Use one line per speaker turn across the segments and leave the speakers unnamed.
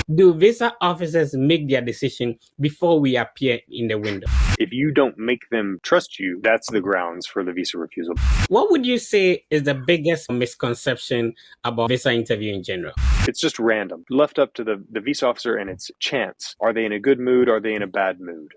Do visa officers make their decision before we appear in the window?
If you don't make them trust you, that's the grounds for the visa refusal.
What would you say is the biggest misconception about visa interview in general?
It's just random, left up to the visa officer and it's chance. Are they in a good mood? Are they in a bad mood?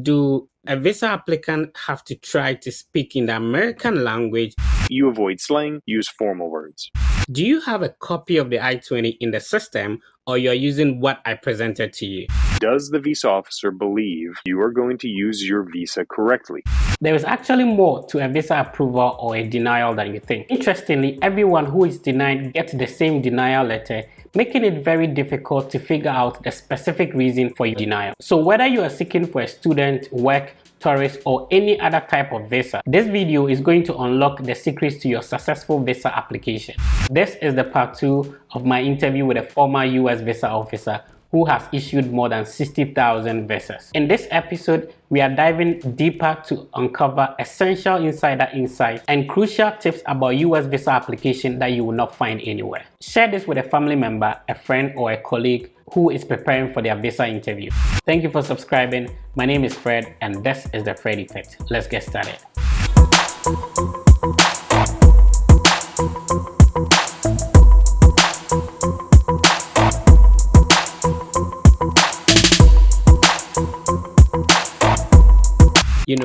Do a visa applicant have to try to speak in the American language?
You avoid slang, use formal words.
Do you have a copy of the I-20 in the system, or you're using what I presented to you?
Does the visa officer believe you are going to use your visa correctly?
There is actually more to a visa approval or a denial than you think. Interestingly, everyone who is denied gets the same denial letter, making it very difficult to figure out the specific reason for your denial. So whether you are seeking for a student, work, tourist, or any other type of visa, this video is going to unlock the secrets to your successful visa application. This is the part 2 of my interview with a former US visa officer who has issued more than 60,000 visas. In this episode, we are diving deeper to uncover essential insider insights and crucial tips about US visa application that you will not find anywhere. Share this with a family member, a friend, or a colleague who is preparing for their visa interview. Thank you for subscribing. My name is Fred, and this is the Fred Effect. Let's get started.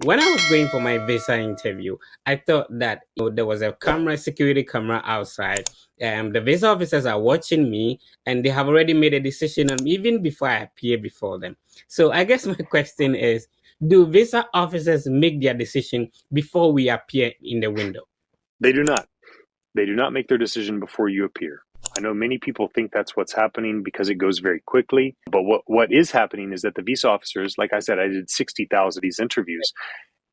When I was going for my visa interview, I thought that there was a security camera outside. The visa officers are watching me, and they have already made a decision on me even before I appear before them. So I guess my question is, do visa officers make their decision before we appear in the window?
They do not. They do not make their decision before you appear. I know many people think that's what's happening because it goes very quickly. But what is happening is that the visa officers, like I said, I did 60,000 of these interviews.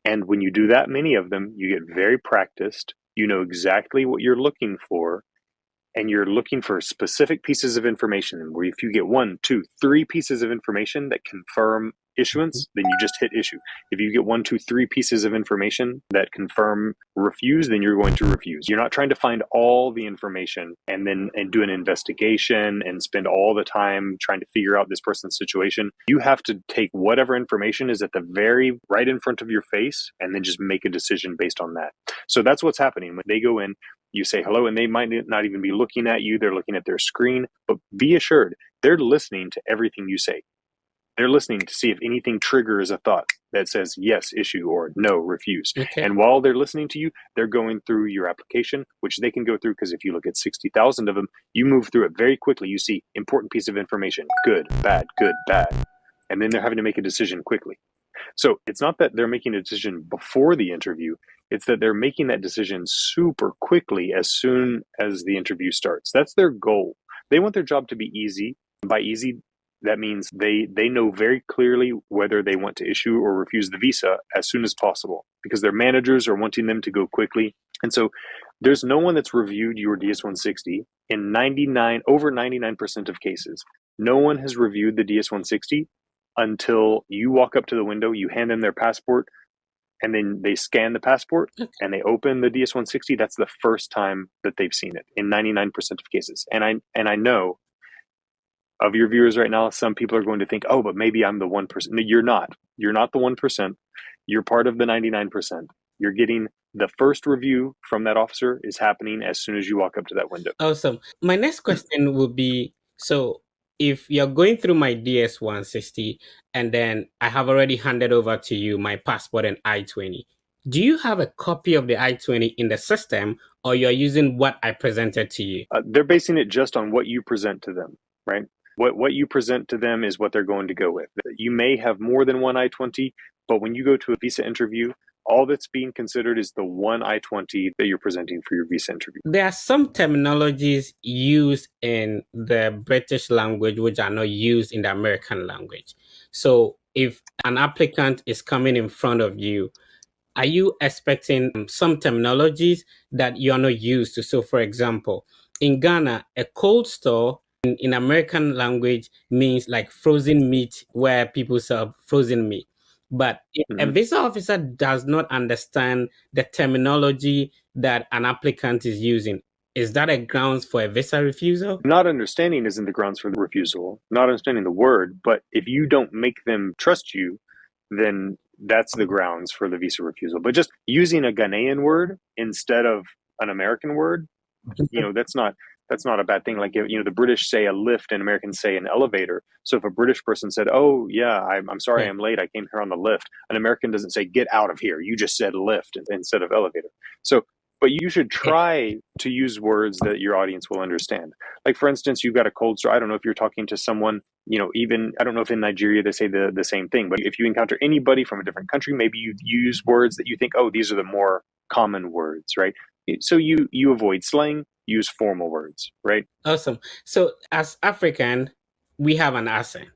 And when you do that many of them, you get very practiced. You know exactly what you're looking for. And you're looking for specific pieces of information. Where if you get 1, 2, 3 pieces of information that confirm issuance, then you just hit issue. If you get 1, 2, 3 pieces of information that confirm refuse, then you're going to refuse. You're not trying to find all the information and do an investigation and spend all the time trying to figure out this person's situation. You have to take whatever information is at the very right in front of your face and then just make a decision based on that. So that's what's happening when they go in. You say hello, and they might not even be looking at you. They're looking at their screen, but be assured they're listening to everything you say. They're listening to see if anything triggers a thought that says yes, issue, or no, refuse.
Okay.
And while they're listening to you, they're going through your application, which they can go through because if you look at 60,000 of them, you move through it very quickly. You see important piece of information, good, bad, and then they're having to make a decision quickly. So it's not that they're making a decision before the interview, it's that they're making that decision super quickly as soon as the interview starts. That's their goal. They want their job to be easy. By easy, that means they know very clearly whether they want to issue or refuse the visa as soon as possible because their managers are wanting them to go quickly. And so there's no one that's reviewed your DS-160 in over 99% of cases. No one has reviewed the DS-160 until you walk up to the window, you hand them their passport, and then they scan the passport and they open the DS-160. That's the first time that they've seen it in 99% of cases. And I know of your viewers right now, some people are going to think, oh, but maybe I'm the 1%. No, you're not. You're not the 1%. You're part of the 99%. You're getting the first review from that officer is happening as soon as you walk up to that window.
Awesome. My next question would be, so if you're going through my DS-160 and then I have already handed over to you my passport and I-20, do you have a copy of the I-20 in the system, or you're using what I presented to you?
They're basing it just on what you present to them, right? What you present to them is what they're going to go with. You may have more than one I-20, but when you go to a visa interview, all that's being considered is the one I-20 that you're presenting for your visa interview.
There are some terminologies used in the British language which are not used in the American language. So if an applicant is coming in front of you, are you expecting some terminologies that you're not used to? So for example, in Ghana, a cold store in American language means like frozen meat, where people serve frozen meat. But if a visa officer does not understand the terminology that an applicant is using, is that a grounds for a visa refusal?
Not understanding isn't the grounds for the refusal, not understanding the word, but if you don't make them trust you, then that's the grounds for the visa refusal. But just using a Ghanaian word instead of an American word, that's not a bad thing. Like, the British say a lift and Americans say an elevator. So if a British person said, "Oh yeah, I'm sorry,
Yeah.
I'm late, I came here on the lift," an American doesn't say, "Get out of here, you just said lift instead of elevator." So, but you should try to use words that your audience will understand. Like, for instance, you've got a cold sore. I don't know if you're talking to someone, even, I don't know if in Nigeria they say the same thing, but if you encounter anybody from a different country, maybe you use words that you think, oh, these are the more common words, right? So you avoid slang, use formal words, right?
Awesome. So as African, we have an accent,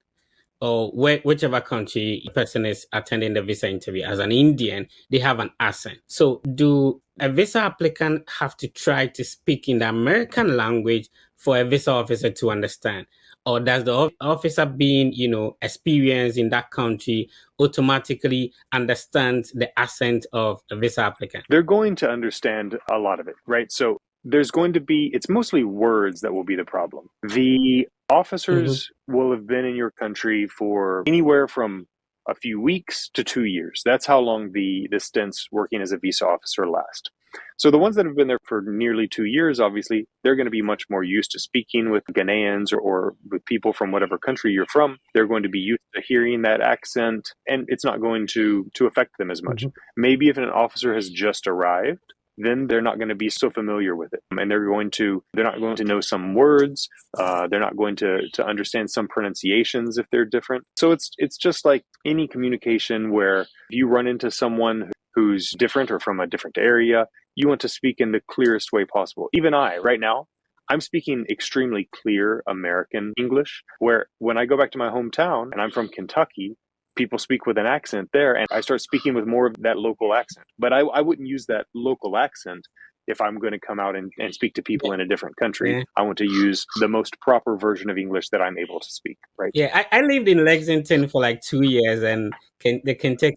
or whichever country person is attending the visa interview. As an Indian, they have an accent. So do a visa applicant have to try to speak in the American language for a visa officer to understand? Or does the officer being, experienced in that country automatically understand the accent of a visa applicant?
They're going to understand a lot of it, right? So it's mostly words that will be the problem. The officers will have been in your country for anywhere from a few weeks to 2 years. That's how long the stints working as a visa officer last. So the ones that have been there for nearly 2 years, obviously, they're going to be much more used to speaking with Ghanaians or with people from whatever country you're from. They're going to be used to hearing that accent, and it's not going to affect them as much. Maybe if an officer has just arrived, then they're not going to be so familiar with it, and they're not going to know some words. They're not going to understand some pronunciations if they're different. So it's just like any communication where if you run into someone who's different or from a different area, you want to speak in the clearest way possible. Even right now, I'm speaking extremely clear American English, where when I go back to my hometown, and I'm from Kentucky, people speak with an accent there, and I start speaking with more of that local accent. But I wouldn't use that local accent if I'm going to come out and speak to people in a different country.
Yeah.
I want to use the most proper version of English that I'm able to speak, right?
Yeah, I lived in Lexington for like 2 years, and the Kentucky,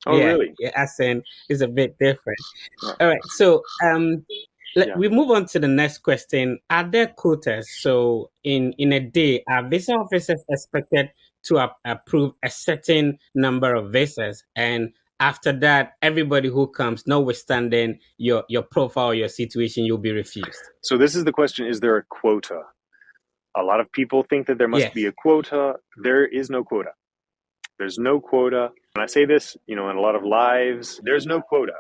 Oh, really?
accent is a bit different.
Yeah.
All right, so
Yeah.
we move on to the next question. Are there quotas? So in a day, are visa officers expected to approve a certain number of visas, and after that, everybody who comes, notwithstanding your profile, your situation, you'll be refused?
So this is the question: is there a quota? A lot of people think that there must be a quota. There is no quota. There's no quota. When I say this, in a lot of lives, there's no quota.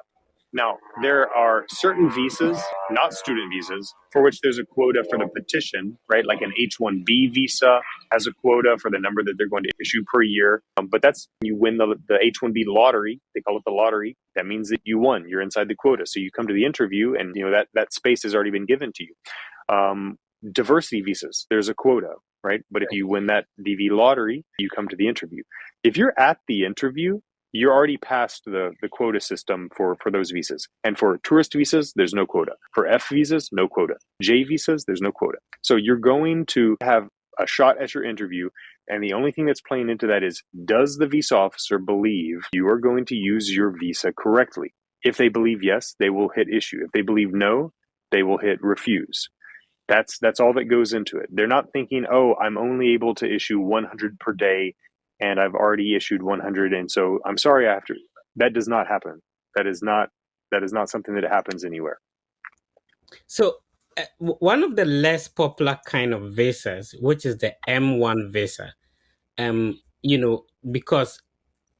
Now, there are certain visas, not student visas, for which there's a quota for the petition, right? Like an H-1B visa has a quota for the number that they're going to issue per year. But that's, you win the H-1B lottery. They call it the lottery. That means that you won. You're inside the quota. So you come to the interview and, that space has already been given to you. Diversity visas, there's a quota, right? But if you win that DV lottery, you come to the interview. If you're at the interview, you're already past the quota system for those visas. And for tourist visas, there's no quota. For F visas, no quota. J visas, there's no quota. So you're going to have a shot at your interview, and the only thing that's playing into that is, does the visa officer believe you are going to use your visa correctly? If they believe yes, they will hit issue. If they believe no, they will hit refuse. That's all that goes into it. They're not thinking, oh, I'm only able to issue 100 per day, and I've already issued 100, and so I'm sorry I have to. That does not happen. That is not something that happens anywhere.
So one of the less popular kind of visas, which is the M1 visa, because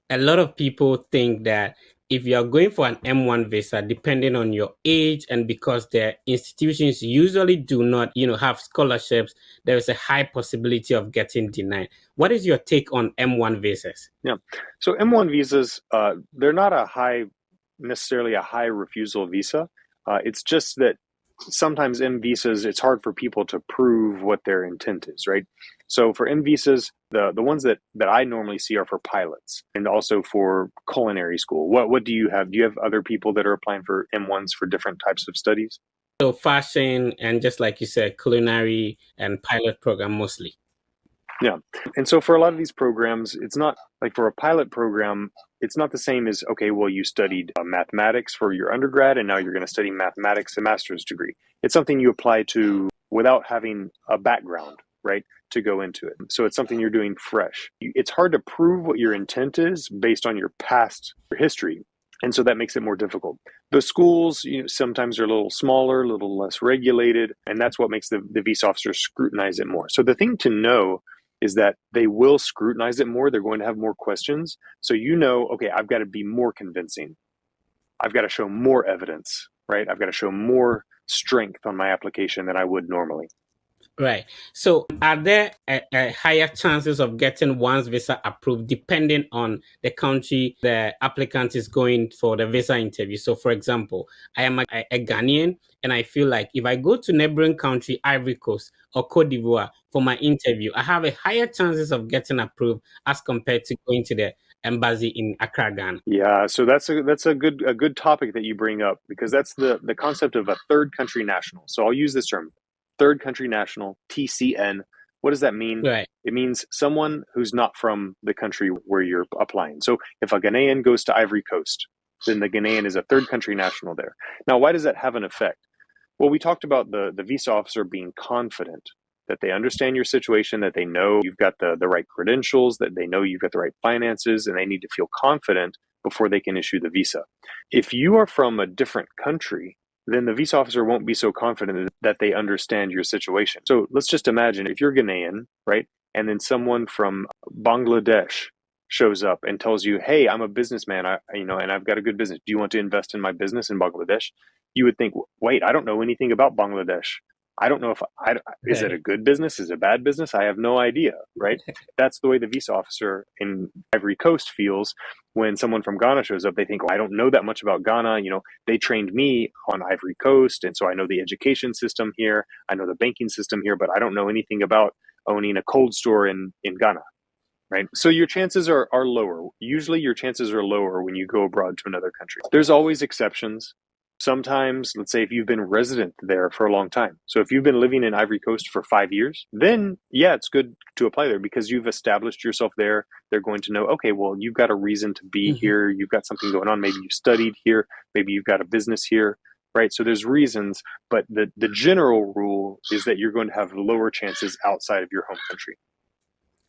a lot of people think that if you are going for an M1 visa, depending on your age, and because the institutions usually do not, have scholarships, there is a high possibility of getting denied. What is your take on M1 visas?
Yeah. So M1 visas, they're not necessarily a high refusal visa. It's just that sometimes M visas, it's hard for people to prove what their intent is, right? So for M visas, the ones that I normally see are for pilots and also for culinary school. What do you have? Do you have other people that are applying for M1s for different types of studies?
So fashion and, just like you said, culinary and pilot program mostly.
Yeah. And so for a lot of these programs, it's not like for a pilot program, it's not the same as, okay, well, you studied mathematics for your undergrad and now you're going to study mathematics a master's degree. It's something you apply to without having a background, right, to go into it. So it's something you're doing fresh. It's hard to prove what your intent is based on your past history. And so that makes it more difficult. The schools, sometimes are a little smaller, a little less regulated, and that's what makes the visa officers scrutinize it more. So the thing to know is that they will scrutinize it more. They're going to have more questions. So okay, I've got to be more convincing. I've got to show more evidence, right? I've got to show more strength on my application than I would normally.
Right. So are there higher chances of getting one's visa approved depending on the country the applicant is going for the visa interview? So for example, I am a Ghanaian and I feel like if I go to neighboring country, Ivory Coast or Cote d'Ivoire for my interview, I have a higher chances of getting approved as compared to going to the embassy in Accra, Ghana.
Yeah, so that's a good topic that you bring up, because that's the concept of a third country national. So I'll use this term, third country national, TCN. What does that mean?
Right.
It means someone who's not from the country where you're applying. So if a Ghanaian goes to Ivory Coast, then the Ghanaian is a third country national there. Now, why does that have an effect? Well, we talked about the visa officer being confident that they understand your situation, that they know you've got the right credentials, that they know you've got the right finances, and they need to feel confident before they can issue the visa. If you are from a different country, then the visa officer won't be so confident that they understand your situation. So let's just imagine if you're Ghanaian, right? And then someone from Bangladesh shows up and tells you, hey, I'm a businessman, and I've got a good business. Do you want to invest in my business in Bangladesh? You would think, wait, I don't know anything about Bangladesh. I don't know is it a good business? Is it a bad business? I have no idea, right? That's the way the visa officer in Ivory Coast feels when someone from Ghana shows up. They think, I don't know that much about Ghana. They trained me on Ivory Coast, and so I know the education system here. I know the banking system here, but I don't know anything about owning a cold store in Ghana, right? So your chances are lower. Usually your chances are lower when you go abroad to another country. There's always exceptions. Sometimes, let's say if you've been resident there for a long time. So if you've been living in Ivory Coast for 5 years, then yeah, it's good to apply there because you've established yourself there. They're going to know, okay, well, you've got a reason to be here. You've got something going on. Maybe you studied here. Maybe you've got a business here, right? So there's reasons, but the general rule is that you're going to have lower chances outside of your home country.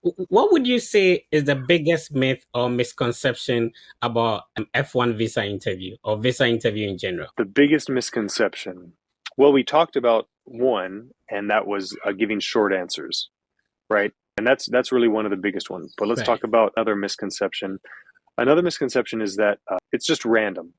What would you say is the biggest myth or misconception about an F1 visa interview or visa interview in general?
The biggest misconception. Well, we talked about one, and that was giving short answers, right? And that's really one of the biggest ones. But let's talk about other misconception. Another misconception is that it's just random,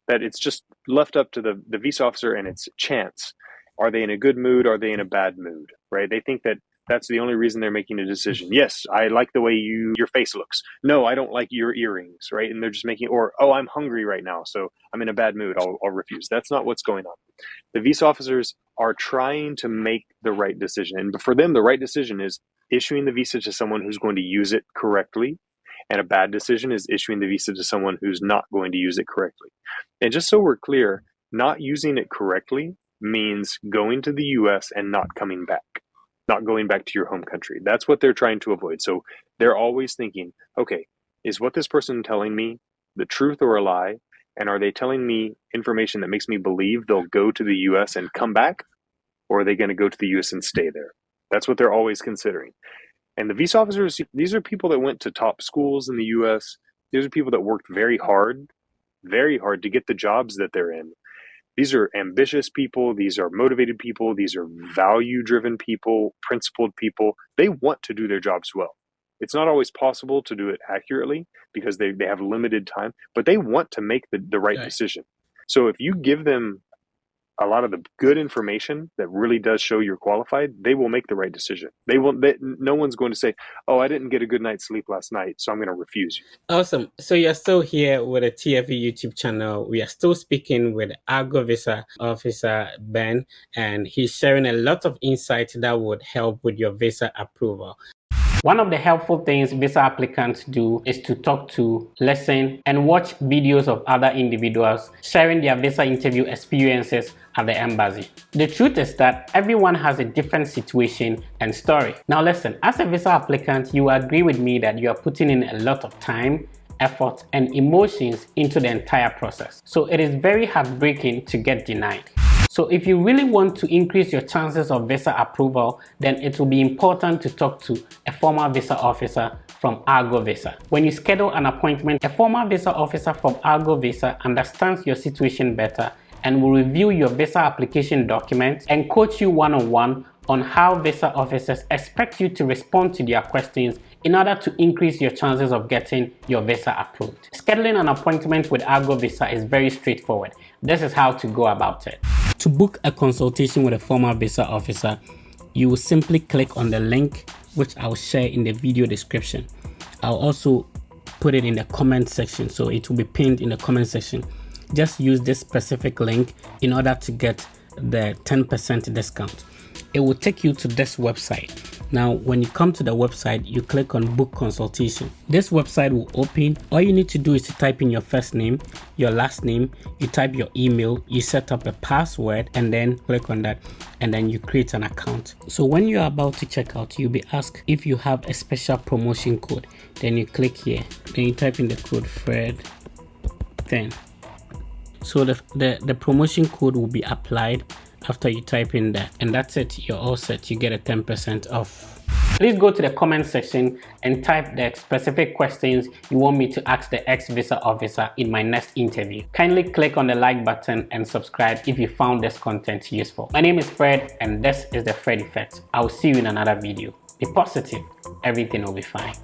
that it's just left up to the visa officer and it's chance. Are they in a good mood? Are they in a bad mood, right? They think that that's the only reason they're making a decision. Yes, I like the way your face looks. No, I don't like your earrings, right? And they're just making, oh, I'm hungry right now, so I'm in a bad mood. I'll refuse. That's not what's going on. The visa officers are trying to make the right decision. And for them, the right decision is issuing the visa to someone who's going to use it correctly. And a bad decision is issuing the visa to someone who's not going to use it correctly. And just so we're clear, not using it correctly means going to the US and not coming back. Not going back to your home country. That's what they're trying to avoid. So they're always thinking, okay, is what this person telling me the truth or a lie? And are they telling me information that makes me believe they'll go to the US and come back? Or are they going to go to the US and stay there? That's what they're always considering. And the visa officers, these are people that went to top schools in the US. These are people that worked very hard to get the jobs that they're in. These are ambitious people. These are motivated people. These are value-driven people, principled people. They want to do their jobs well. It's not always possible to do it accurately because they have limited time, but they want to make the right decision. So if you give them a lot of the good information that really does show you're qualified, they will make the right decision. No one's going to say, oh, I didn't get a good night's sleep last night, so I'm going to refuse you.
Awesome. So you're still here with the TFE YouTube channel. We are still speaking with Argo Visa Officer Ben, and he's sharing a lot of insight that would help with your visa approval. One of the helpful things visa applicants do is to talk to, listen, and watch videos of other individuals sharing their visa interview experiences at the embassy. The truth is that everyone has a different situation and story. Now listen, as a visa applicant, you agree with me that you are putting in a lot of time, effort, and emotions into the entire process. So it is very heartbreaking to get denied. So if you really want to increase your chances of visa approval, then it will be important to talk to a former visa officer from Argo Visa. When you schedule an appointment, a former visa officer from Argo Visa understands your situation better and will review your visa application documents and coach you one-on-one on how visa officers expect you to respond to their questions in order to increase your chances of getting your visa approved. Scheduling an appointment with Argo Visa is very straightforward. This is how to go about it. To book a consultation with a former visa officer, you will simply click on the link which I'll share in the video description. I'll also put it in the comment section, so it will be pinned in the comment section. Just use this specific link in order to get the 10% discount. It will take you to this website. Now, when you come to the website, you click on book consultation. This website will open. All you need to do is to type in your first name, your last name, you type your email, you set up a password, and then click on that, and then you create an account. So when you're about to check out, you'll be asked if you have a special promotion code. Then you click here, then you type in the code Fred 10. So the promotion code will be applied after you type in that, and that's it. You're all set. You get a 10% off. Please go to the comment section and type the specific questions you want me to ask the ex-visa officer in my next interview. Kindly click on the like button and subscribe if you found this content useful. My name is Fred, and this is the Fred Effect. I'll see you in another video. Be positive. Everything will be fine.